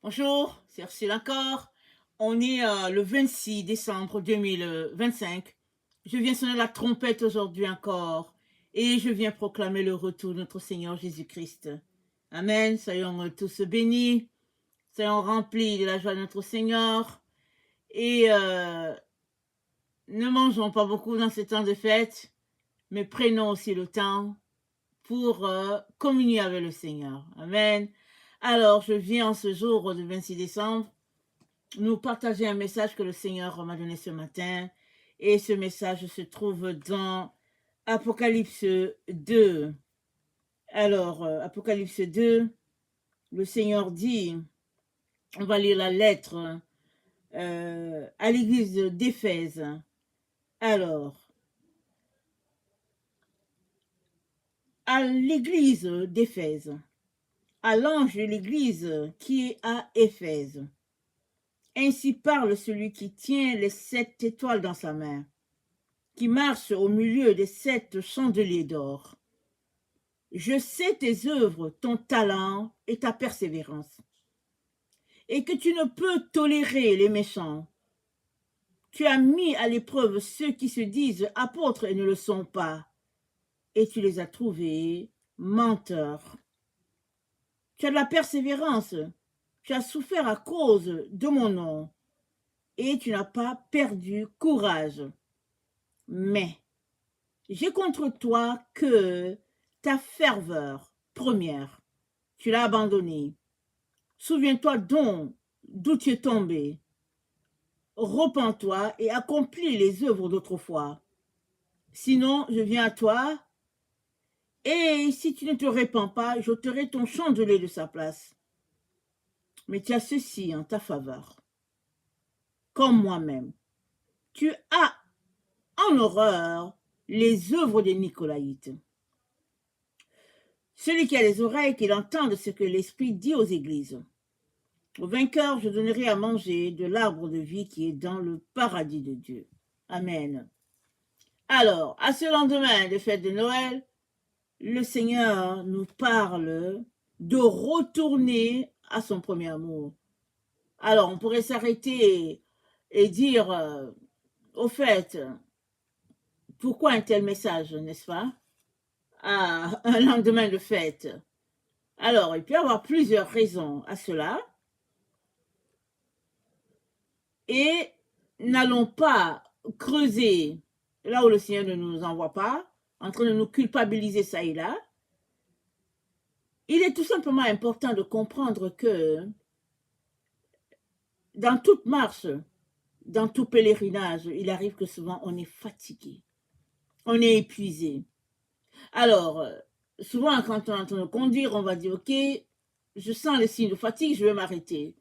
Bonjour, c'est Ursule encore. On est le 26 décembre 2025. Je viens sonner la trompette aujourd'hui encore et je viens proclamer le retour de notre Seigneur Jésus-Christ. Amen. Soyons tous bénis, soyons remplis de la joie de notre Seigneur et ne mangeons pas beaucoup dans ces temps de fête, mais prenons aussi le temps pour communier avec le Seigneur. Amen. Alors, je viens en ce jour du 26 décembre nous partager un message que le Seigneur m'a donné ce matin. Et ce message se trouve dans Apocalypse 2. Alors, Apocalypse 2, le Seigneur dit, on va lire la lettre à l'église d'Éphèse. Alors, à l'église d'Éphèse, à l'ange de l'église qui est à Éphèse. Ainsi parle celui qui tient les 7 étoiles dans sa main, qui marche au milieu des 7 chandeliers d'or. Je sais tes œuvres, ton talent et ta persévérance, et que tu ne peux tolérer les méchants. Tu as mis à l'épreuve ceux qui se disent apôtres et ne le sont pas, et tu les as trouvés menteurs. Tu as de la persévérance, tu as souffert à cause de mon nom, et tu n'as pas perdu courage. Mais j'ai contre toi que ta ferveur première, tu l'as abandonnée. Souviens-toi donc d'où tu es tombé. Repens-toi et accomplis les œuvres d'autrefois. Sinon, je viens à toi, et si tu ne te répands pas, j'ôterai ton chandelier de sa place. Mais tu as ceci en ta faveur, comme moi-même. Tu as en horreur les œuvres des Nicolaïtes. Celui qui a les oreilles, qu'il entende ce que l'Esprit dit aux églises. Au vainqueur, je donnerai à manger de l'arbre de vie qui est dans le paradis de Dieu. Amen. Alors, à ce lendemain des fêtes de Noël, le Seigneur nous parle de retourner à son premier amour. Alors, on pourrait s'arrêter et dire, au fait, pourquoi un tel message, n'est-ce pas, à un lendemain de fête? Alors, il peut y avoir plusieurs raisons à cela. Et n'allons pas creuser là où le Seigneur ne nous envoie pas, en train de nous culpabiliser ça et là. Il est tout simplement important de comprendre que dans toute marche, dans tout pèlerinage, il arrive que souvent on est fatigué, on est épuisé. Alors, souvent quand on est en train de conduire, on va dire, ok, je sens les signes de fatigue, je vais m'arrêter.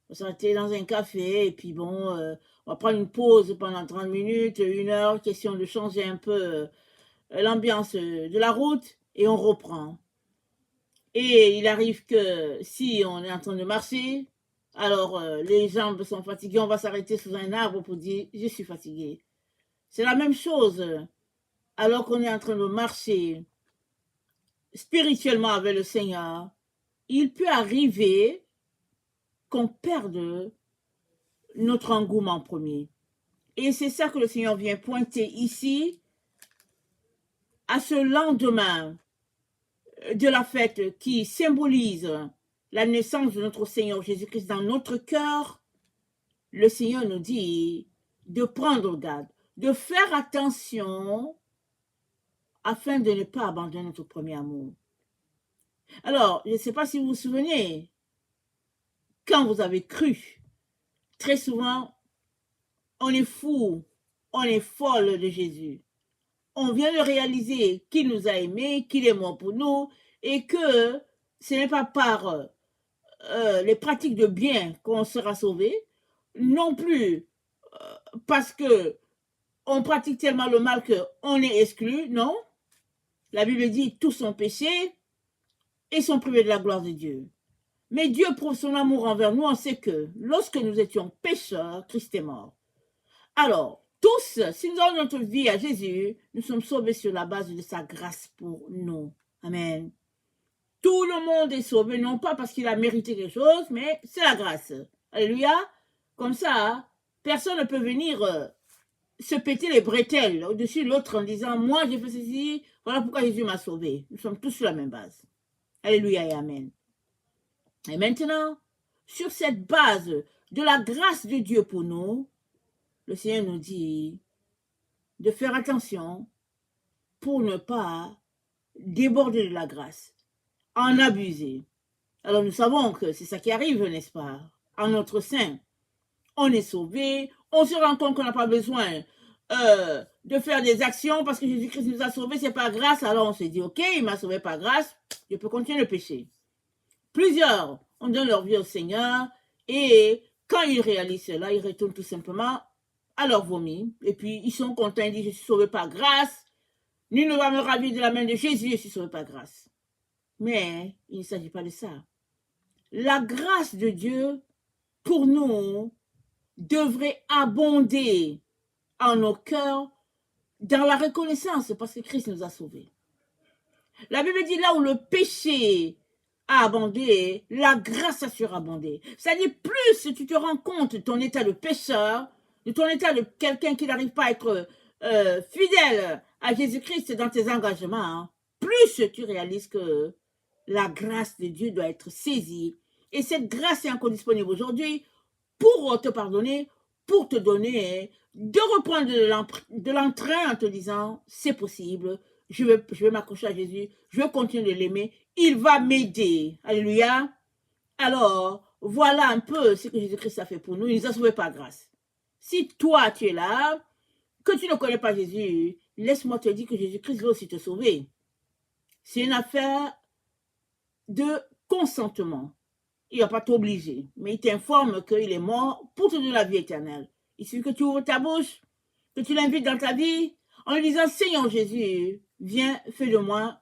On va s'arrêter dans un café et puis bon, on va prendre une pause pendant 30 minutes, 1 heure, question de changer un peu l'ambiance de la route et on reprend. Et il arrive que si on est en train de marcher, alors les jambes sont fatiguées, on va s'arrêter sous un arbre pour dire je suis fatigué. C'est la même chose alors qu'on est en train de marcher spirituellement avec le Seigneur. Il peut arriver qu'on perde notre engouement premier. Et c'est ça que le Seigneur vient pointer ici, à ce lendemain de la fête qui symbolise la naissance de notre Seigneur Jésus-Christ dans notre cœur. Le Seigneur nous dit de prendre garde, de faire attention afin de ne pas abandonner notre premier amour. Alors, je ne sais pas si vous vous souvenez, quand vous avez cru, très souvent, on est fou, on est folle de Jésus. On vient de réaliser qu'il nous a aimés, qu'il est mort pour nous et que ce n'est pas par les pratiques de bien qu'on sera sauvé, non plus parce que on pratique tellement le mal qu'on est exclu, non. La Bible dit tous sont péchés et sont privés de la gloire de Dieu. Mais Dieu prouve son amour envers nous en sait que lorsque nous étions pécheurs, Christ est mort. Alors, tous, si nous donnons notre vie à Jésus, nous sommes sauvés sur la base de sa grâce pour nous. Amen. Tout le monde est sauvé, non pas parce qu'il a mérité quelque chose, mais c'est la grâce. Alléluia. Comme ça, personne ne peut venir se péter les bretelles au-dessus de l'autre en disant, moi j'ai fait ceci, voilà pourquoi Jésus m'a sauvé. Nous sommes tous sur la même base. Alléluia et Amen. Et maintenant, sur cette base de la grâce de Dieu pour nous, le Seigneur nous dit de faire attention pour ne pas déborder de la grâce, en abuser. Alors nous savons que c'est ça qui arrive, n'est-ce pas? En notre sein, on est sauvé, on se rend compte qu'on n'a pas besoin de faire des actions parce que Jésus-Christ nous a sauvés, c'est par grâce. Alors on se dit, ok, il m'a sauvé par grâce, je peux continuer le péché. Plusieurs, on donne leur vie au Seigneur et quand ils réalisent cela, ils retournent tout simplement à leur vomi et puis ils sont contents, ils disent, je suis sauvé par grâce, nul ne va me ravir de la main de Jésus, je suis sauvé par grâce. Mais il ne s'agit pas de ça. La grâce de Dieu, pour nous, devrait abonder en nos cœurs dans la reconnaissance parce que Christ nous a sauvés. La Bible dit là où le péché a abondé, la grâce a surabondé. C'est-à-dire plus tu te rends compte de ton état de pécheur, de ton état de quelqu'un qui n'arrive pas à être fidèle à Jésus-Christ dans tes engagements, hein, plus tu réalises que la grâce de Dieu doit être saisie. Et cette grâce est encore disponible aujourd'hui pour te pardonner, pour te donner, de reprendre de l'entrain en te disant, c'est possible, je vais m'accrocher à Jésus, je vais continuer de l'aimer, il va m'aider. Alléluia. Alors, voilà un peu ce que Jésus-Christ a fait pour nous, il nous a sauvés par grâce. Si toi, tu es là, que tu ne connais pas Jésus, laisse-moi te dire que Jésus-Christ veut aussi te sauver. C'est une affaire de consentement. Il ne va pas t'obliger, mais il t'informe qu'il est mort pour te donner la vie éternelle. Il suffit que tu ouvres ta bouche, que tu l'invites dans ta vie, en lui disant, Seigneur Jésus, viens, fais de moi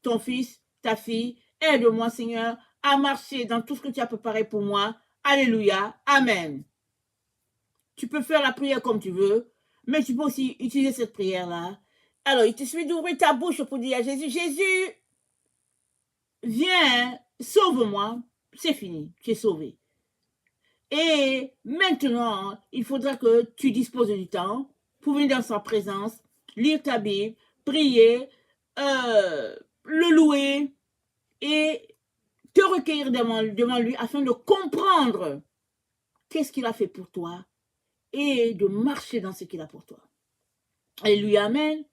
ton fils, ta fille, aide-moi, Seigneur, à marcher dans tout ce que tu as préparé pour moi. Alléluia, Amen. Tu peux faire la prière comme tu veux, mais tu peux aussi utiliser cette prière-là. Alors, il te suffit d'ouvrir ta bouche pour dire à Jésus, Jésus, viens, sauve-moi. C'est fini, tu es sauvé. Et maintenant, il faudra que tu disposes du temps pour venir dans sa présence, lire ta Bible, prier, le louer et te recueillir devant lui afin de comprendre qu'est-ce qu'il a fait pour toi et de marcher dans ce qu'il a pour toi. Alléluia, amen.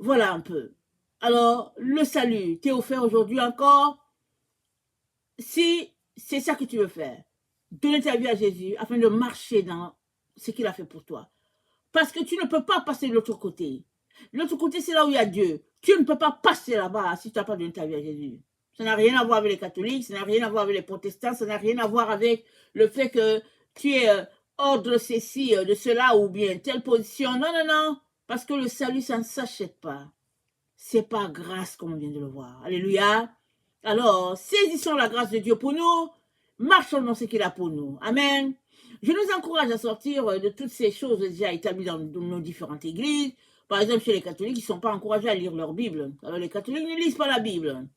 Voilà un peu. Alors, le salut t'est offert aujourd'hui encore. Si c'est ça que tu veux faire, donner ta vie à Jésus afin de marcher dans ce qu'il a fait pour toi. Parce que tu ne peux pas passer de l'autre côté. L'autre côté, c'est là où il y a Dieu. Tu ne peux pas passer là-bas si tu n'as pas donné ta vie à Jésus. Ça n'a rien à voir avec les catholiques, ça n'a rien à voir avec les protestants, ça n'a rien à voir avec le fait que tu es hors de ceci, de cela, ou bien telle position. Non, non, non. Parce que le salut, ça ne s'achète pas. C'est par grâce, comme on vient de le voir. Alléluia. Alors, saisissons la grâce de Dieu pour nous. Marchons dans ce qu'il a pour nous. Amen. Je nous encourage à sortir de toutes ces choses déjà établies dans nos différentes églises. Par exemple, chez les catholiques, ils ne sont pas encouragés à lire leur Bible. Alors, les catholiques ne lisent pas la Bible.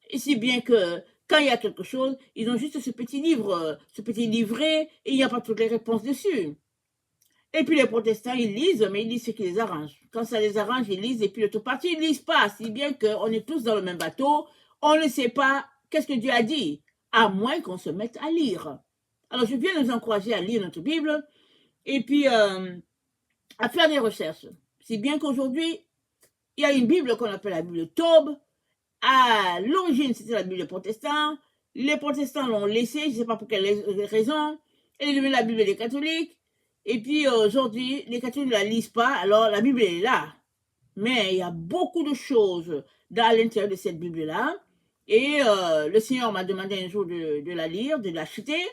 Et si bien que, quand il y a quelque chose, ils ont juste ce petit livre, ce petit livret, et il n'y a pas toutes les réponses dessus. Et puis les protestants, ils lisent, mais ils lisent ce qui les arrange. Quand ça les arrange, ils lisent, et puis l'autre partie, ils ne lisent pas. Si bien qu'on est tous dans le même bateau, on ne sait pas qu'est-ce que Dieu a dit, à moins qu'on se mette à lire. Alors, je viens nous encourager à lire notre Bible, et puis à faire des recherches. Si bien qu'aujourd'hui, il y a une Bible qu'on appelle la Bible Taube. À l'origine, c'était la Bible des protestants. Les protestants l'ont laissée, je ne sais pas pour quelle raison. Elle est devenue la Bible des catholiques. Et puis aujourd'hui, les catholiques ne la lisent pas, alors la Bible est là. Mais il y a beaucoup de choses dans l'intérieur de cette Bible-là. Et le Seigneur m'a demandé un jour de la lire, de l'acheter.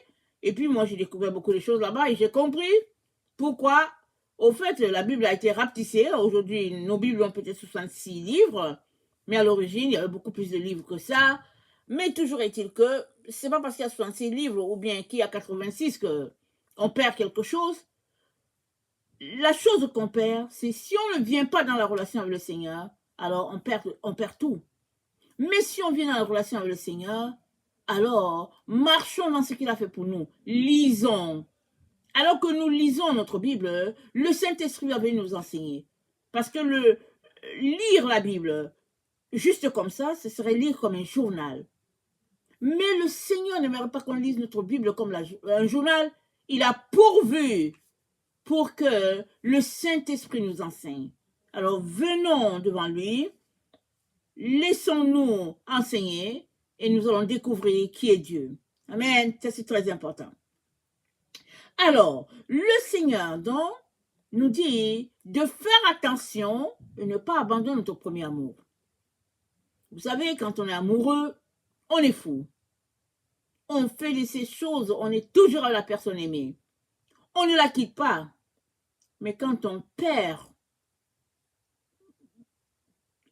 Et puis moi, j'ai découvert beaucoup de choses là-bas et j'ai compris pourquoi. Au fait, la Bible a été rapetissée. Aujourd'hui, nos Bibles ont peut-être 66 livres. Mais à l'origine, il y avait beaucoup plus de livres que ça. Mais toujours est-il que c'est pas parce qu'il y a 66 livres ou bien qu'il y a 86 qu'on perd quelque chose. La chose qu'on perd, c'est si on ne vient pas dans la relation avec le Seigneur, alors on perd tout. Mais si on vient dans la relation avec le Seigneur, alors marchons dans ce qu'il a fait pour nous. Lisons. Alors que nous lisons notre Bible, le Saint-Esprit va venir nous enseigner. Parce que lire la Bible, juste comme ça, ce serait lire comme un journal. Mais le Seigneur n'aimerait pas qu'on lise notre Bible comme un journal. Il a pourvu pour que le Saint-Esprit nous enseigne. Alors venons devant lui, laissons-nous enseigner et nous allons découvrir qui est Dieu. Amen, ça c'est très important. Alors, le Seigneur donc nous dit de faire attention et ne pas abandonner notre premier amour. Vous savez, quand on est amoureux, on est fou. On fait de ces choses, on est toujours à la personne aimée. On ne la quitte pas. Mais quand on perd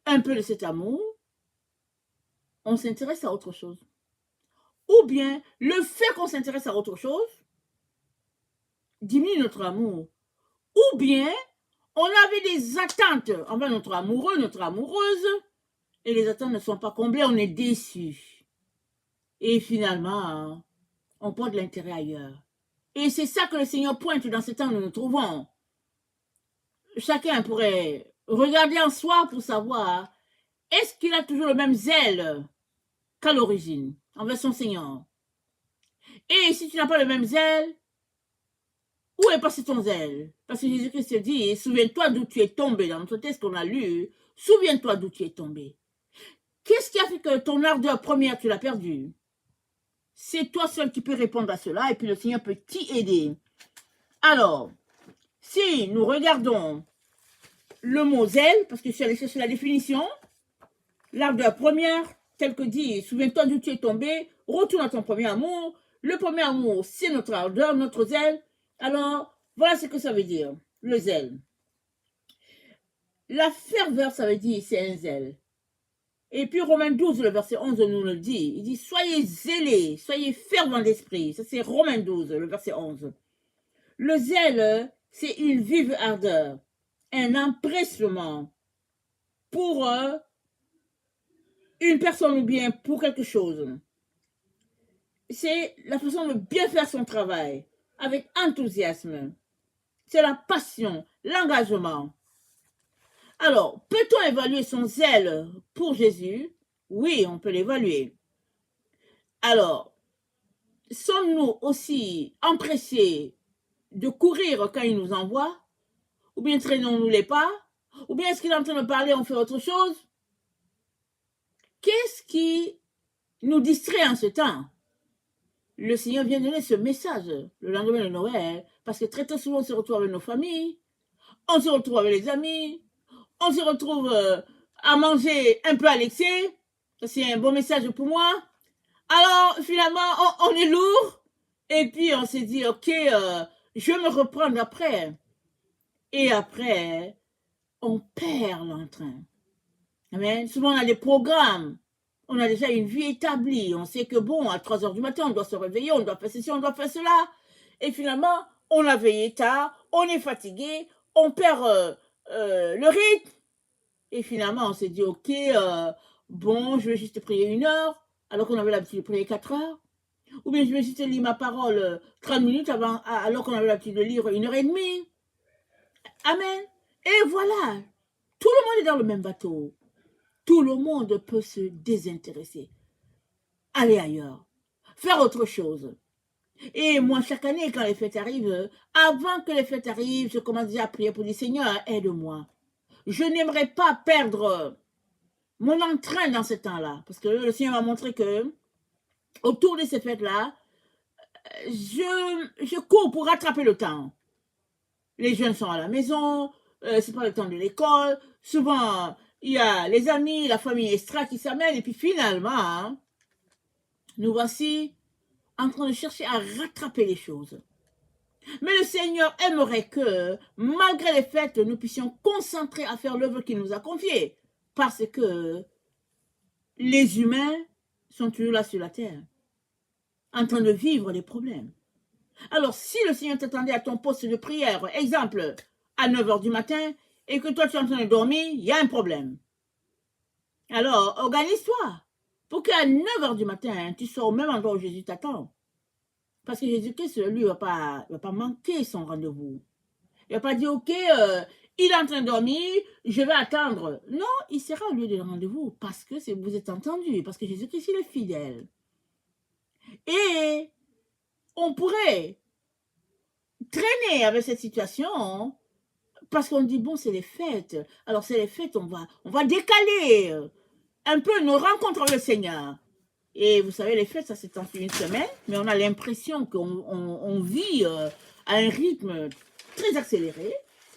un peu de cet amour, on s'intéresse à autre chose. Ou bien, le fait qu'on s'intéresse à autre chose diminue notre amour. Ou bien, on avait des attentes envers notre amoureux, notre amoureuse, et les attentes ne sont pas comblées, on est déçu. Et finalement, on porte l'intérêt ailleurs. Et c'est ça que le Seigneur pointe dans ce temps où nous nous trouvons. Chacun pourrait regarder en soi pour savoir, est-ce qu'il a toujours le même zèle qu'à l'origine, envers son Seigneur? Et si tu n'as pas le même zèle, où est passé ton zèle? Parce que Jésus-Christ dit, souviens-toi d'où tu es tombé. Dans notre texte qu'on a lu, souviens-toi d'où tu es tombé. Qu'est-ce qui a fait que ton ardeur première, tu l'as perdue? C'est toi seul qui peux répondre à cela, et puis le Seigneur peut t'y aider. Alors, si nous regardons le mot zèle, parce que je suis allée chercher la définition, l'ardeur première, tel que dit, souviens-toi d'où tu es tombé, retourne à ton premier amour. Le premier amour, c'est notre ardeur, notre zèle. Alors, voilà ce que ça veut dire, le zèle. La ferveur, ça veut dire, c'est un zèle. Et puis Romains 12, le verset 11 nous le dit. Il dit, soyez zélés, soyez fervents d'esprit. Ça c'est Romains 12, le verset 11. Le zèle, c'est une vive ardeur, un empressement pour une personne ou bien pour quelque chose. C'est la façon de bien faire son travail avec enthousiasme. C'est la passion, l'engagement. Alors, peut-on évaluer son zèle pour Jésus? Oui, on peut l'évaluer. Alors, sommes-nous aussi empressés de courir quand il nous envoie? Ou bien traînons-nous les pas? Ou bien est-ce qu'il est en train de parler, on fait autre chose? Qu'est-ce qui nous distrait en ce temps? Le Seigneur vient donner ce message le lendemain de Noël, parce que très souvent on se retrouve avec nos familles, on se retrouve avec les amis, on se retrouve à manger un peu à l'excès. C'est un bon message pour moi. Alors, finalement, on est lourd. Et puis, on s'est dit, OK, je vais me reprendre après. Et après, on perd l'entrain. Amen. Souvent, on a des programmes. On a déjà une vie établie. On sait que, bon, à 3 heures du matin, on doit se réveiller, on doit faire ceci, on doit faire cela. Et finalement, on a veillé tard, on est fatigué, on perd le rythme. Et finalement, on s'est dit, OK, bon, je vais juste prier 1 heure, alors qu'on avait l'habitude de prier 4 heures. Ou bien je vais juste lire ma parole 30 minutes avant, alors qu'on avait l'habitude de lire 1h30. Amen. Et voilà, tout le monde est dans le même bateau. Tout le monde peut se désintéresser. Aller ailleurs. Faire autre chose. Et moi, chaque année, quand les fêtes arrivent, avant que les fêtes arrivent, je commence déjà à prier pour dire, Seigneur, aide-moi. Je n'aimerais pas perdre mon entrain dans ce temps-là. Parce que le Seigneur m'a montré que, autour de ces fêtes-là, je cours pour rattraper le temps. Les jeunes sont à la maison, c'est pas le temps de l'école. Souvent, il y a les amis, la famille extra qui s'amènent. Et puis finalement, nous voici en train de chercher à rattraper les choses. Mais le Seigneur aimerait que, malgré les fêtes, nous puissions concentrer à faire l'œuvre qu'il nous a confiée. Parce que les humains sont toujours là sur la terre, en train de vivre des problèmes. Alors, si le Seigneur t'attendait à ton poste de prière, exemple, à 9 heures du matin, et que toi tu es en train de dormir, il y a un problème. Alors, organise-toi pour qu'à 9 h du matin, tu sois au même endroit où Jésus t'attend. Parce que Jésus-Christ, lui, il ne va pas manquer son rendez-vous. Il ne va pas dire, OK, il est en train de dormir, je vais attendre. Non, il sera au lieu de rendez-vous parce que vous êtes entendu, parce que Jésus-Christ, il est fidèle. Et on pourrait traîner avec cette situation parce qu'on dit, bon, c'est les fêtes. Alors, c'est les fêtes, on va décaler un peu nos rencontres avec le Seigneur. Et vous savez, les fêtes, ça s'étend sur une semaine, mais on a l'impression qu'on vit à un rythme très accéléré,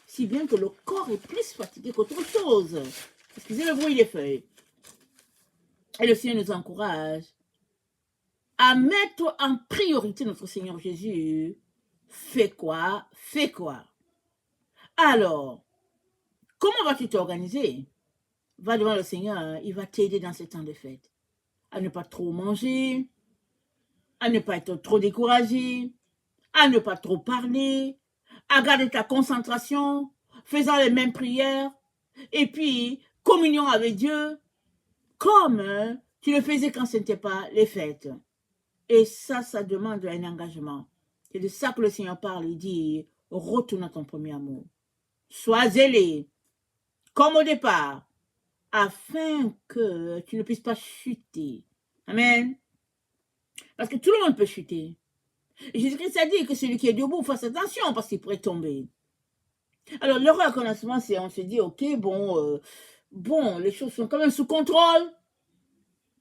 si bien que le corps est plus fatigué qu'autre chose. Excusez le bruit des feuilles. Et le Seigneur nous encourage à mettre en priorité notre Seigneur Jésus. Fais quoi? Fais quoi? Alors, comment vas-tu t'organiser? Va devant le Seigneur, il va t'aider dans ces temps de fête. À ne pas trop manger, à ne pas être trop découragé, à ne pas trop parler, à garder ta concentration, faisant les mêmes prières, et puis communion avec Dieu, comme tu le faisais quand ce n'était pas les fêtes. Et ça demande un engagement. C'est de ça que le Seigneur parle, il dit, retourne à ton premier amour. Sois zélé, comme au départ, afin que tu ne puisses pas chuter. Amen. Parce que tout le monde peut chuter. Et Jésus-Christ a dit que celui qui est debout fasse attention parce qu'il pourrait tomber. Alors, l'erreur qu'on a souvent, c'est on se dit, OK, bon, les choses sont quand même sous contrôle.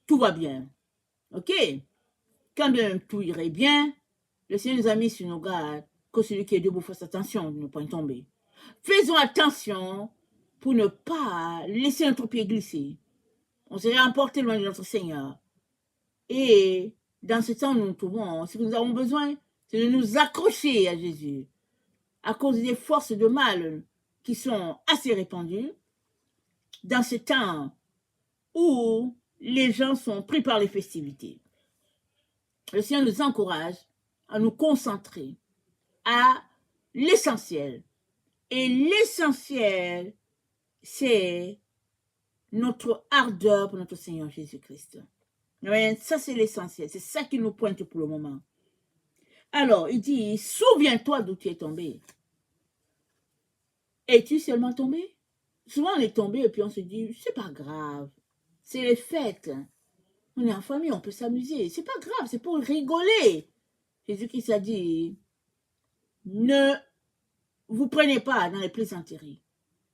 Tout va bien. OK? Quand même tout irait bien, le Seigneur nous a mis sur nos gardes que celui qui est debout fasse attention de ne pas tomber. Faisons attention pour ne pas laisser notre pied glisser. On serait emporté loin de notre Seigneur. Et dans ce temps où nous nous trouvons, ce que nous avons besoin, c'est de nous accrocher à Jésus à cause des forces de mal qui sont assez répandues dans ce temps où les gens sont pris par les festivités. Le Seigneur nous encourage à nous concentrer à l'essentiel. Et l'essentiel, c'est notre ardeur pour notre Seigneur Jésus-Christ. Ça, c'est l'essentiel. C'est ça qui nous pointe pour le moment. Alors, il dit, souviens-toi d'où tu es tombé. Es-tu seulement tombé? Souvent, on est tombé et puis on se dit, c'est pas grave. C'est les fêtes. On est en famille, on peut s'amuser. C'est pas grave, c'est pour rigoler. Jésus-Christ a dit, ne vous prenez pas dans les plaisanteries.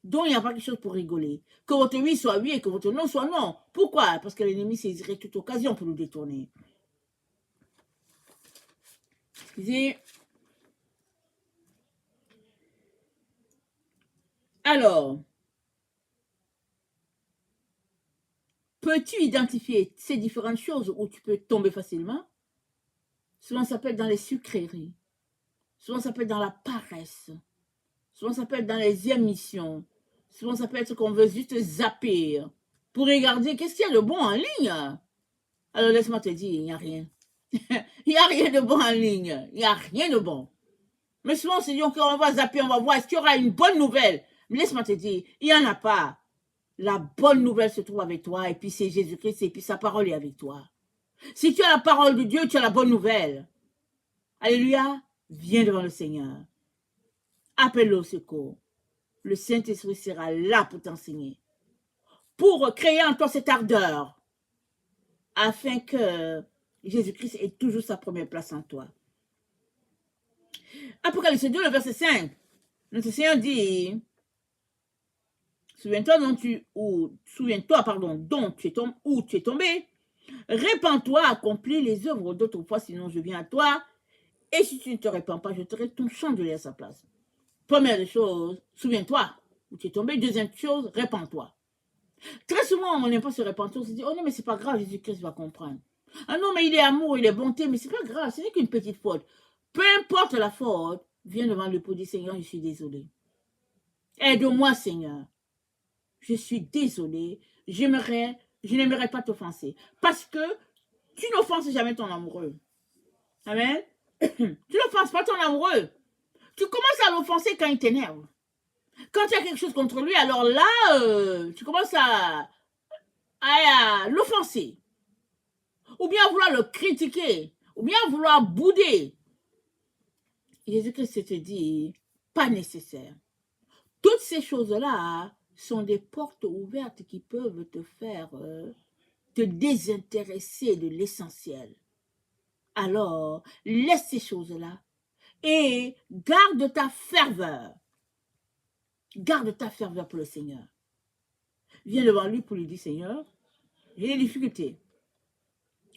Donc, il n'y a pas quelque chose pour rigoler. Que votre oui soit oui et que votre non soit non. Pourquoi? Parce que l'ennemi saisirait toute occasion pour nous détourner. Excusez. Alors, peux-tu identifier ces différentes choses où tu peux tomber facilement? Souvent, ça peut être dans les sucreries. Souvent, ça peut être dans la paresse. Souvent, ça peut être dans les émissions. Souvent, ça peut être qu'on veut juste zapper pour regarder qu'est-ce qu'il y a de bon en ligne. Alors, laisse-moi te dire, il n'y a rien. Il n'y a rien de bon en ligne. Il n'y a rien de bon. Mais souvent, on se dit, on va zapper, on va voir, est-ce qu'il y aura une bonne nouvelle? Mais laisse-moi te dire, il n'y en a pas. La bonne nouvelle se trouve avec toi, et puis c'est Jésus-Christ, et puis sa parole est avec toi. Si tu as la parole de Dieu, tu as la bonne nouvelle. Alléluia, viens devant le Seigneur. Appelle-le au secours. Le Saint-Esprit sera là pour t'enseigner. Pour créer en toi cette ardeur, afin que Jésus-Christ ait toujours sa première place en toi. Apocalypse 2, le verset 5. Notre Seigneur dit, souviens-toi dont tu es tombé. Répands-toi, accomplis les œuvres d'autrefois, sinon je viens à toi. Et si tu ne te répands pas, je te ton chandelier à sa place. Première des choses, souviens-toi où tu es tombé. Deuxième chose, répands-toi. Très souvent, on n'aime pas se repentir. On se dit, oh non, mais c'est pas grave, Jésus-Christ va comprendre. Ah non, mais il est amour, il est bonté, mais c'est pas grave, ce n'est qu'une petite faute. Peu importe la faute, viens devant le pot du Seigneur, je suis désolé. Aide-moi, Seigneur. Je suis désolé. Je n'aimerais pas t'offenser. Parce que tu n'offenses jamais ton amoureux. Amen. Tu n'offenses pas ton amoureux. Tu commences à l'offenser quand il t'énerve. Quand tu as quelque chose contre lui, alors là, tu commences à à l'offenser, ou bien vouloir le critiquer, ou bien vouloir bouder. Jésus-Christ te dit, pas nécessaire. Toutes ces choses-là sont des portes ouvertes qui peuvent te faire te désintéresser de l'essentiel. Alors, laisse ces choses-là et garde ta ferveur. Garde ta ferveur pour le Seigneur. Viens devant lui pour lui dire, Seigneur, j'ai des difficultés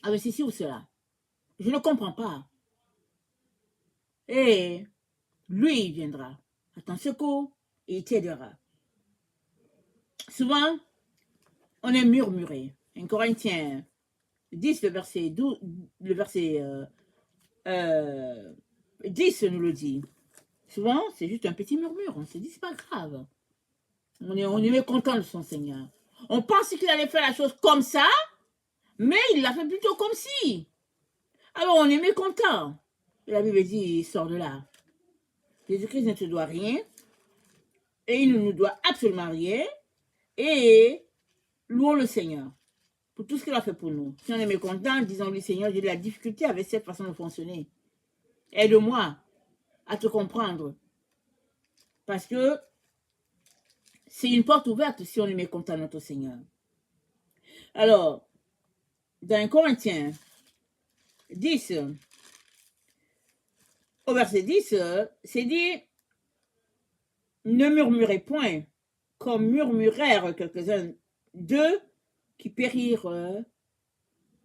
avec ceci ou cela. Je ne comprends pas. Et lui, il viendra à ton secours et il t'aidera. Souvent, on est murmuré. 1 Corinthiens 10, le verset 10 nous le dit. Souvent, c'est juste un petit murmure. On se dit, c'est pas grave. On est mécontent de son Seigneur. On pense qu'il allait faire la chose comme ça, mais il l'a fait plutôt comme si. Alors, on est mécontent. Et la Bible dit, il sort de là. Jésus-Christ ne te doit rien. Et il ne nous doit absolument rien. Et louons le Seigneur pour tout ce qu'il a fait pour nous. Si on est mécontent, disons-lui, Seigneur, j'ai de la difficulté avec cette façon de fonctionner. Aide-moi à te comprendre. Parce que c'est une porte ouverte si on est mécontent de notre Seigneur. Alors, dans 1 Corinthiens 10, au verset 10, c'est dit, ne murmurez point, comme murmurèrent quelques-uns d'eux qui périrent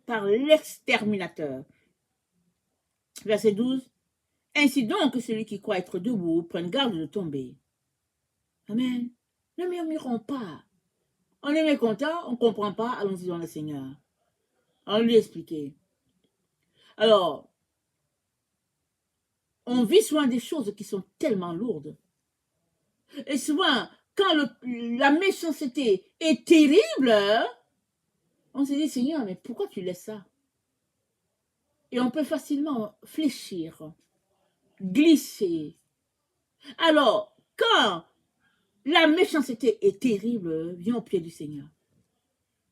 par l'exterminateur. Verset 12, ainsi donc que celui qui croit être debout prenne garde de tomber. Amen. Ne murmurons pas. On est mécontent, on ne comprend pas, allons-y dans le Seigneur. On lui expliquer. Alors, on vit souvent des choses qui sont tellement lourdes. Et souvent, quand la méchanceté est terrible, on se dit, Seigneur, mais pourquoi tu laisses ça? Et on peut facilement fléchir, glisser. Alors, quand la méchanceté est terrible, viens au pied du Seigneur.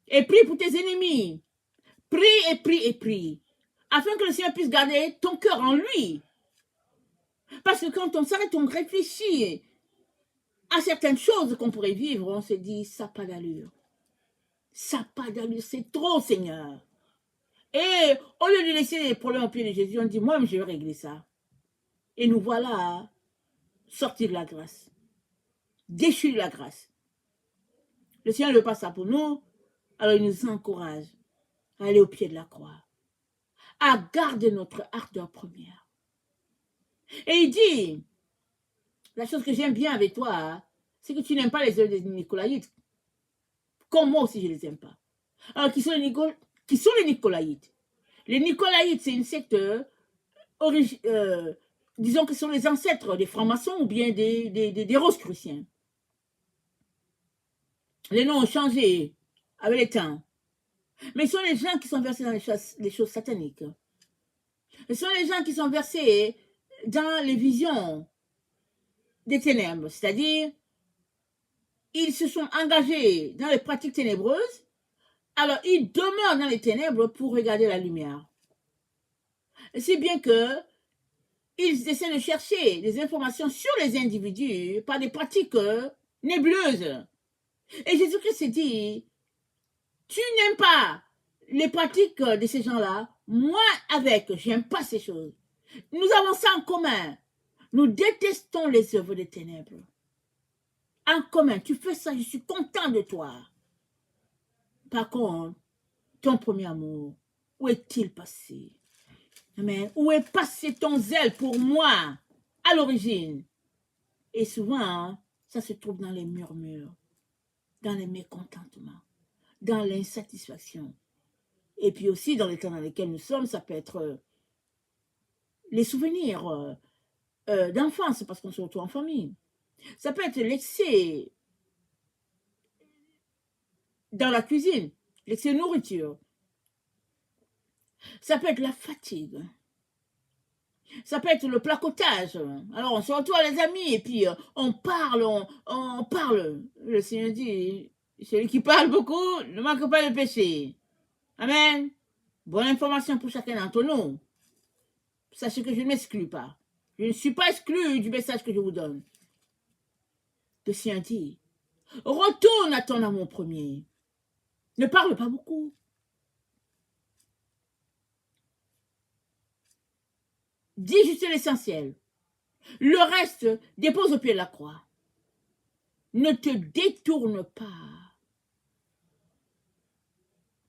Et prie pour tes ennemis. Prie et prie et prie. Afin que le Seigneur puisse garder ton cœur en lui. Parce que quand on s'arrête, on réfléchit à certaines choses qu'on pourrait vivre, on se dit, ça n'a pas d'allure. Ça n'a pas d'allure, c'est trop, Seigneur. Et au lieu de laisser les problèmes au pied de Jésus, on dit, moi, je vais régler ça. Et nous voilà sortis de la grâce. Déchus de la grâce. Le Seigneur ne veut pas ça pour nous, alors il nous encourage à aller au pied de la croix, à garder notre ardeur première. Et il dit, la chose que j'aime bien avec toi, c'est que tu n'aimes pas les œuvres des Nicolaïtes, comme moi aussi je ne les aime pas. Alors, qui sont les Nicolaïtes? Les Nicolaïtes, c'est une secte, disons que ce sont les ancêtres des francs-maçons ou bien des Rosicruciens. Les noms ont changé avec le temps. Mais ce sont les gens qui sont versés dans les choses sataniques. Ce sont les gens qui sont versés dans les visions des ténèbres. C'est-à-dire, ils se sont engagés dans les pratiques ténébreuses. Alors, ils demeurent dans les ténèbres pour regarder la lumière. C'est bien que ils essaient de chercher des informations sur les individus par des pratiques nébuleuses. Et Jésus-Christ s'est dit, tu n'aimes pas les pratiques de ces gens-là, moi avec, j'aime pas ces choses. Nous avons ça en commun. Nous détestons les œuvres des ténèbres. En commun, tu fais ça, je suis content de toi. Par contre, ton premier amour, où est-il passé? Amen. Où est passé ton zèle pour moi à l'origine? Et souvent, ça se trouve dans les murmures, dans les mécontentements, dans l'insatisfaction. Et puis aussi, dans les temps dans lesquels nous sommes, ça peut être les souvenirs d'enfance, parce qu'on se retrouve en famille. Ça peut être l'excès dans la cuisine, l'excès de nourriture. Ça peut être la fatigue. Ça peut être le placotage. Alors, on se retrouve les amis et puis on parle, on parle. Le Seigneur dit, Celui qui parle beaucoup ne manque pas de péché. Amen. Bonne information pour chacun d'entre nous. Sachez que je ne m'exclus pas. Je ne suis pas exclu du message que je vous donne. Le Seigneur dit, retourne à ton amour premier. Ne parle pas beaucoup. Dis juste l'essentiel. Le reste, dépose au pied de la croix. Ne te détourne pas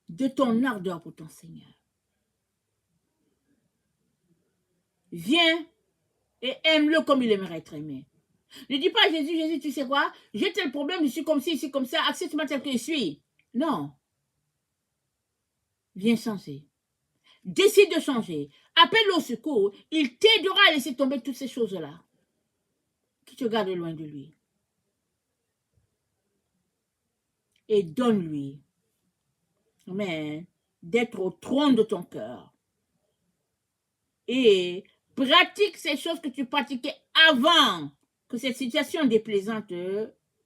de ton ardeur pour ton Seigneur. Viens et aime-le comme il aimerait être aimé. Ne dis pas à Jésus, Jésus, tu sais quoi? J'ai tel problème, je suis comme ci, je suis comme ça, accepte-moi tel que je suis. Non. Viens changer. Décide de changer. Appelle au secours. Il t'aidera à laisser tomber toutes ces choses-là qui te gardent loin de lui. Et donne-lui, amen, d'être au trône de ton cœur. Et pratique ces choses que tu pratiquais avant que cette situation déplaisante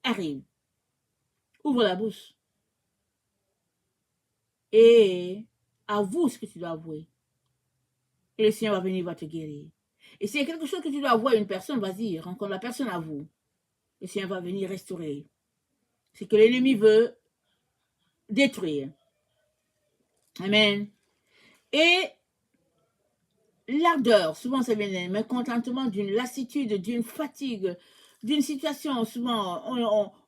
arrive. Ouvre la bouche. Et avoue ce que tu dois avouer. Et le Seigneur va venir, va te guérir. Et s'il y a quelque chose que tu dois avouer à une personne, vas-y, rencontre la personne à vous. Le Seigneur va venir restaurer. C'est que l'ennemi veut détruire. Amen. Et l'ardeur, souvent ça vient d'un mécontentement, d'une lassitude, d'une fatigue, d'une situation, souvent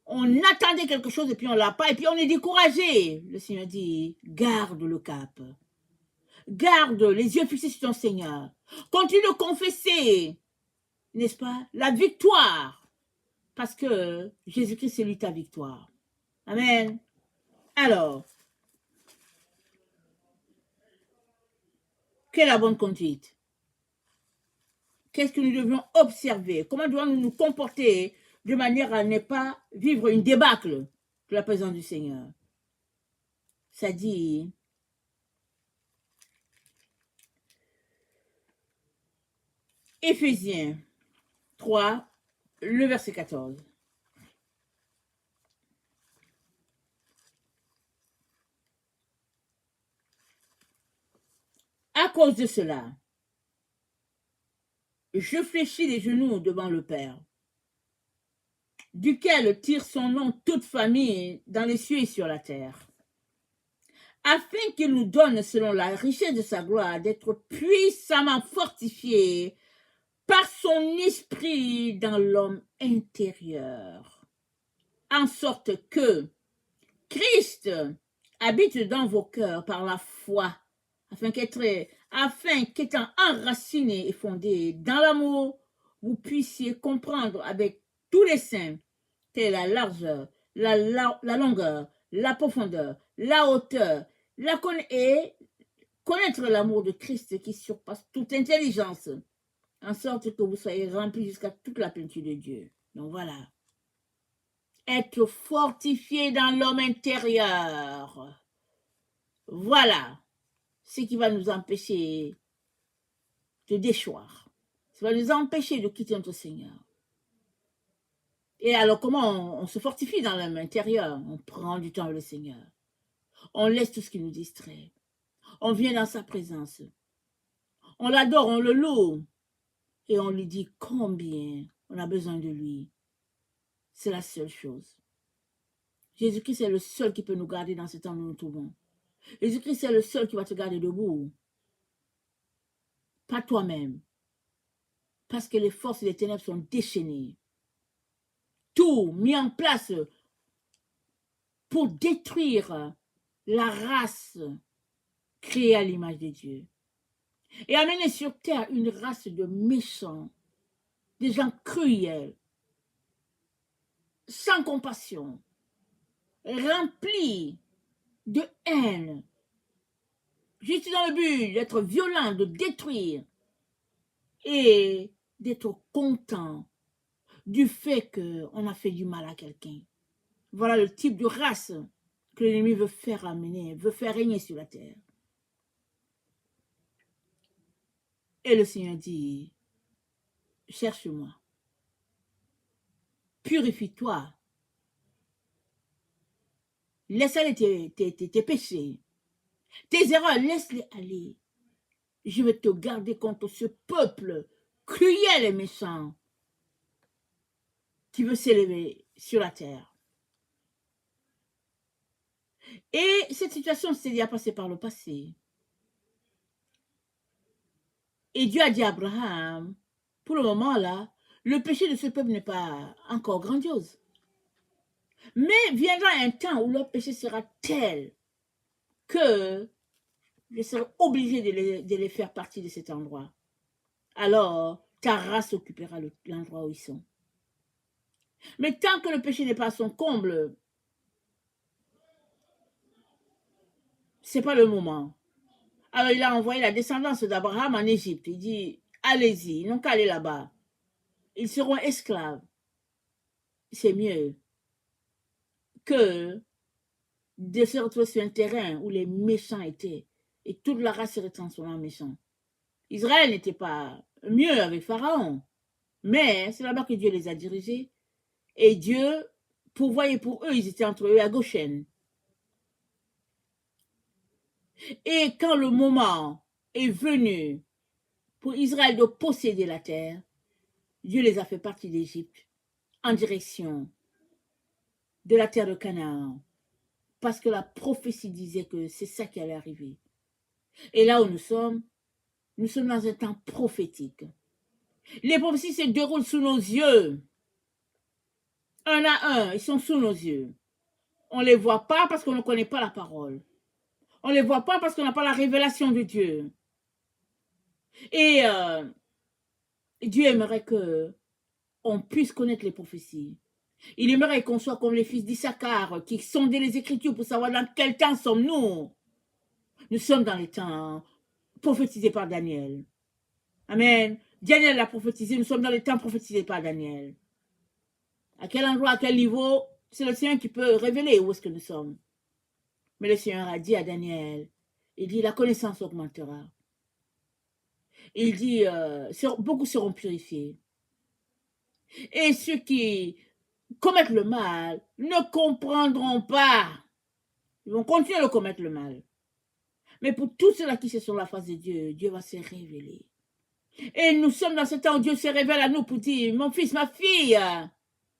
on attendait quelque chose et puis on l'a pas, et puis on est découragé. Le Seigneur dit, garde le cap. Garde les yeux fixés sur ton Seigneur. Continue de confesser, n'est-ce pas, la victoire. Parce que Jésus-Christ, c'est lui ta victoire. Amen. Alors, quelle est la bonne conduite? Qu'est-ce que nous devions observer? Comment devons-nous nous comporter de manière à ne pas vivre une débâcle de la présence du Seigneur? Ça dit, Éphésiens 3, le verset 14. À cause de cela, je fléchis les genoux devant le Père, duquel tire son nom toute famille dans les cieux et sur la terre, afin qu'il nous donne, selon la richesse de sa gloire, d'être puissamment fortifiés par son esprit dans l'homme intérieur, en sorte que Christ habite dans vos cœurs par la foi, afin qu'étant enraciné et fondé dans l'amour, vous puissiez comprendre avec tous les saints quelle est la largeur, la longueur, la profondeur, la hauteur, et connaître l'amour de Christ qui surpasse toute intelligence, en sorte que vous soyez remplis jusqu'à toute la plénitude de Dieu. Donc voilà. Être fortifié dans l'homme intérieur. Voilà ce qui va nous empêcher de déchoir. Ça va nous empêcher de quitter notre Seigneur. Et alors, comment on se fortifie dans l'homme intérieur? On prend du temps avec le Seigneur. On laisse tout ce qui nous distrait. On vient dans sa présence. On l'adore, on le loue. Et on lui dit combien on a besoin de lui. C'est la seule chose. Jésus-Christ est le seul qui peut nous garder dans ce temps où nous nous trouvons. Jésus-Christ est le seul qui va te garder debout. Pas toi-même. Parce que les forces des ténèbres sont déchaînées. Tout mis en place pour détruire la race créée à l'image de Dieu. Et amener sur terre une race de méchants, des gens cruels, sans compassion, remplis de haine, juste dans le but d'être violent, de détruire et d'être content du fait qu'on a fait du mal à quelqu'un. Voilà le type de race que l'ennemi veut faire amener, veut faire régner sur la terre. Et le Seigneur dit, cherche-moi, purifie-toi, Laisse aller tes péchés. Tes erreurs, laisse-les aller. Je vais te garder contre ce peuple cruel et méchant qui veut s'élever sur la terre. Et cette situation s'est déjà passée par le passé. Et Dieu a dit à Abraham, pour le moment là, le péché de ce peuple n'est pas encore grandiose. Mais viendra un temps où leur péché sera tel que je serai obligé de les faire partie de cet endroit. Alors, ta race occupera l'endroit où ils sont. Mais tant que le péché n'est pas à son comble, ce n'est pas le moment. Alors, il a envoyé la descendance d'Abraham en Égypte. Il dit, allez-y, ils n'ont qu'à aller là-bas. Ils seront esclaves. C'est mieux que de se retrouver sur un terrain où les méchants étaient et toute la race serait transformée en méchants. Israël n'était pas mieux avec Pharaon, mais c'est là-bas que Dieu les a dirigés. Et Dieu pourvoyait pour eux, ils étaient entre eux à Goshen. Et quand le moment est venu pour Israël de posséder la terre, Dieu les a fait partie d'Égypte en direction de la terre de Canaan. Parce que la prophétie disait que c'est ça qui allait arriver. Et là où nous sommes dans un temps prophétique. Les prophéties se déroulent sous nos yeux. Un à un, ils sont sous nos yeux. On ne les voit pas parce qu'on ne connaît pas la parole. On ne les voit pas parce qu'on n'a pas la révélation de Dieu. Et Dieu aimerait qu'on puisse connaître les prophéties. Il aimerait qu'on soit comme les fils d'Issachar qui sondaient les Écritures pour savoir dans quel temps sommes-nous. Nous sommes dans les temps prophétisés par Daniel. Amen. Daniel l'a prophétisé, nous sommes dans les temps prophétisés par Daniel. À quel endroit, à quel niveau, c'est le Seigneur qui peut révéler où est-ce que nous sommes. Mais le Seigneur a dit à Daniel, il dit la connaissance augmentera. Il dit beaucoup seront purifiés. Et ceux qui commettent le mal ne comprendront pas. Ils vont continuer de commettre le mal. Mais pour tous ceux-là qui sont sur la face de Dieu, Dieu va se révéler. Et nous sommes dans ce temps où Dieu se révèle à nous pour dire, mon fils, ma fille,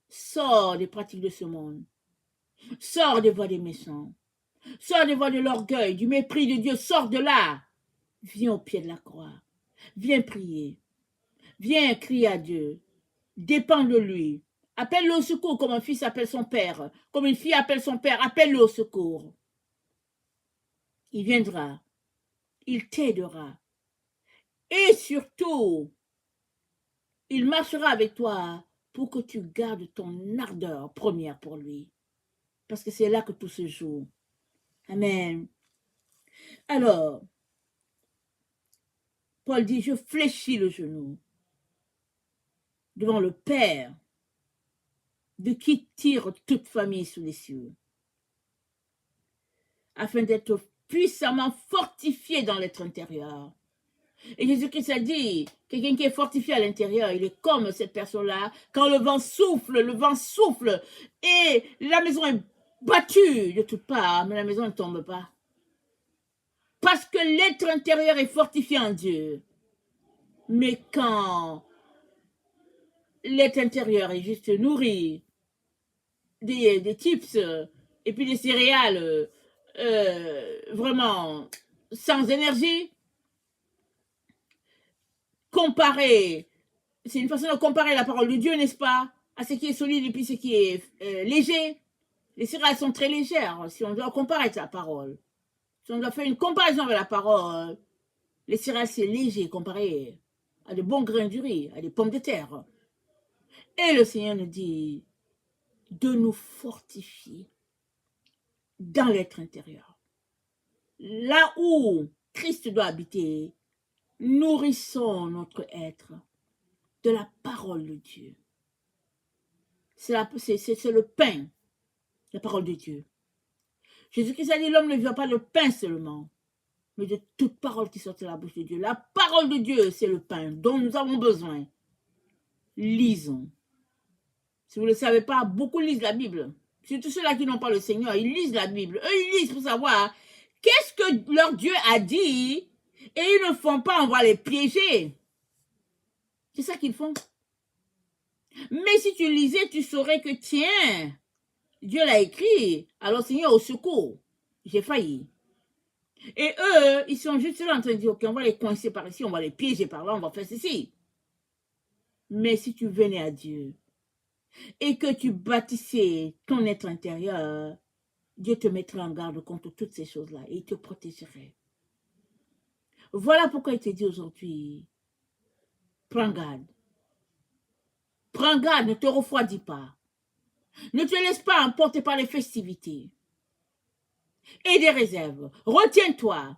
sors des pratiques de ce monde. Sors des voies des méchants. Sors des voies de l'orgueil, du mépris de Dieu. Sors de là. Viens au pied de la croix. Viens prier. Viens crier à Dieu. Dépends de lui. Appelle-le au secours comme un fils appelle son père. Comme une fille appelle son père. Appelle-le au secours. Il viendra. Il t'aidera. Et surtout, il marchera avec toi pour que tu gardes ton ardeur première pour lui. Parce que c'est là que tout se joue. Amen. Alors, Paul dit, je fléchis le genou devant le Père, de qui tire toute famille sous les cieux, afin d'être puissamment fortifié dans l'être intérieur. Et Jésus-Christ a dit, quelqu'un qui est fortifié à l'intérieur, il est comme cette personne-là, quand le vent souffle, et la maison est battue de toutes parts, mais la maison ne tombe pas. Parce que l'être intérieur est fortifié en Dieu. Mais quand l'être intérieur est juste nourri des chips et puis des céréales vraiment sans énergie, c'est une façon de comparer la parole de Dieu, n'est-ce pas, à ce qui est solide et puis ce qui est léger. Les céréales sont très légères si on doit comparer la parole. Si on doit faire une comparaison avec la parole, les céréales c'est léger comparé à de bons grains de riz, à des pommes de terre. Et le Seigneur nous dit de nous fortifier dans l'être intérieur. Là où Christ doit habiter, nourrissons notre être de la parole de Dieu. C'est le pain, la parole de Dieu. Jésus-Christ a dit, l'homme ne vient pas de pain seulement, mais de toute parole qui sort de la bouche de Dieu. La parole de Dieu, c'est le pain dont nous avons besoin. Lisons. Si vous ne le savez pas, beaucoup lisent la Bible. Surtout ceux-là qui n'ont pas le Seigneur, ils lisent la Bible. Eux, ils lisent pour savoir qu'est-ce que leur Dieu a dit et ils ne font pas, on va les piéger. C'est ça qu'ils font. Mais si tu lisais, tu saurais que tiens, Dieu l'a écrit. Alors Seigneur, au secours, j'ai failli. Et eux, ils sont juste là en train de dire, ok, on va les coincer par ici, on va les piéger par là, on va faire ceci. Mais si tu venais à Dieu et que tu bâtissais ton être intérieur, Dieu te mettrait en garde contre toutes ces choses-là et il te protégerait. Voilà pourquoi il te dit aujourd'hui, prends garde. Prends garde, ne te refroidis pas. Ne te laisse pas emporter par les festivités et des réserves. Retiens-toi.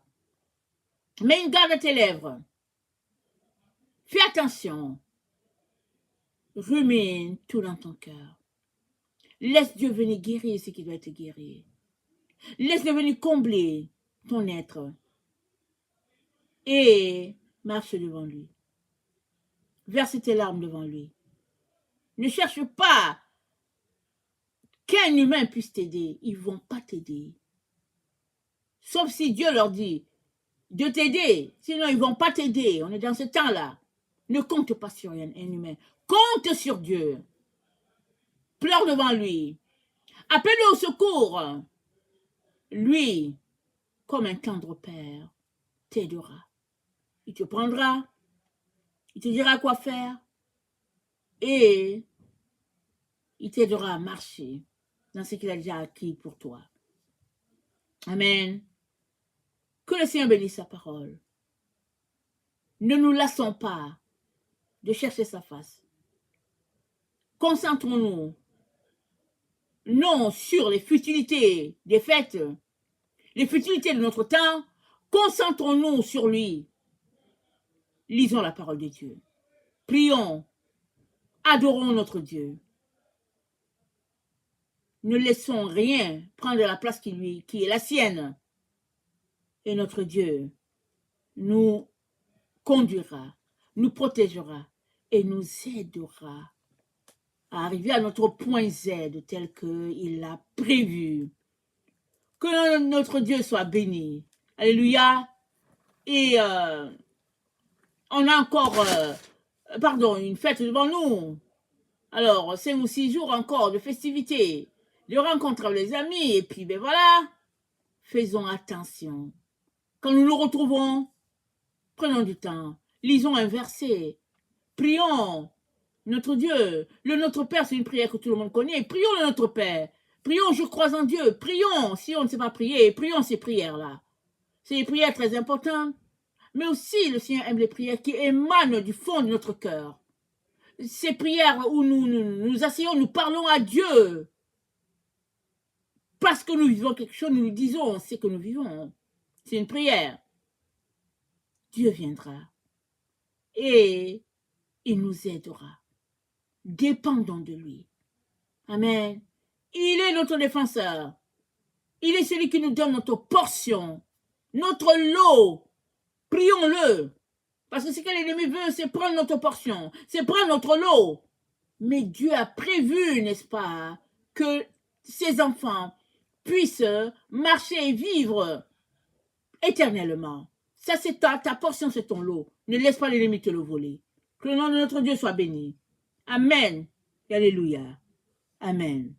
Mets une garde à tes lèvres. Fais attention. Rumine tout dans ton cœur. Laisse Dieu venir guérir ce qui doit être guéri. Laisse-le venir combler ton être. Et marche devant lui. Verse tes larmes devant lui. Ne cherche pas qu'un humain puisse t'aider. Ils ne vont pas t'aider. Sauf si Dieu leur dit de t'aider. Sinon, ils ne vont pas t'aider. On est dans ce temps-là. Ne compte pas sur un humain. Compte sur Dieu. Pleure devant lui. Appelle-le au secours. Lui, comme un tendre père, t'aidera. Il te prendra. Il te dira quoi faire. Et il t'aidera à marcher dans ce qu'il a déjà acquis pour toi. Amen. Que le Seigneur bénisse sa parole. Ne nous lassons pas de chercher sa face. Concentrons-nous non sur les futilités des fêtes, les futilités de notre temps. Concentrons-nous sur lui. Lisons la parole de Dieu. Prions. Adorons notre Dieu. Ne laissons rien prendre la place qui est la sienne. Et notre Dieu nous conduira, nous protégera et nous aidera à arriver à notre point Z tel qu'il l'a prévu. Que notre Dieu soit béni. Alléluia. Et on a encore, une fête devant nous. Alors, 5 ou 6 jours encore de festivités, de rencontres avec les amis. Et puis, ben voilà, faisons attention. Quand nous nous retrouvons, prenons du temps, lisons un verset, prions notre Dieu. Le Notre Père, c'est une prière que tout le monde connaît. Prions le Notre Père. Prions, je crois en Dieu. Prions, si on ne sait pas prier, prions ces prières-là. C'est des prières très importantes. Mais aussi, le Seigneur aime les prières qui émanent du fond de notre cœur. Ces prières où nous asseyons, nous parlons à Dieu. Parce que nous vivons quelque chose, nous lui disons ce que nous vivons. C'est une prière. Dieu viendra. Et il nous aidera. Dépendons de lui. Amen. Il est notre défenseur. Il est celui qui nous donne notre portion, notre lot. Prions-le. Parce que ce que l'ennemi veut, c'est prendre notre portion, c'est prendre notre lot. Mais Dieu a prévu, n'est-ce pas, que ses enfants puissent marcher et vivre éternellement. Ça, c'est ta portion, c'est ton lot. Ne laisse pas l'ennemi te le voler. Que le nom de notre Dieu soit béni. Amen. Et alléluia. Amen.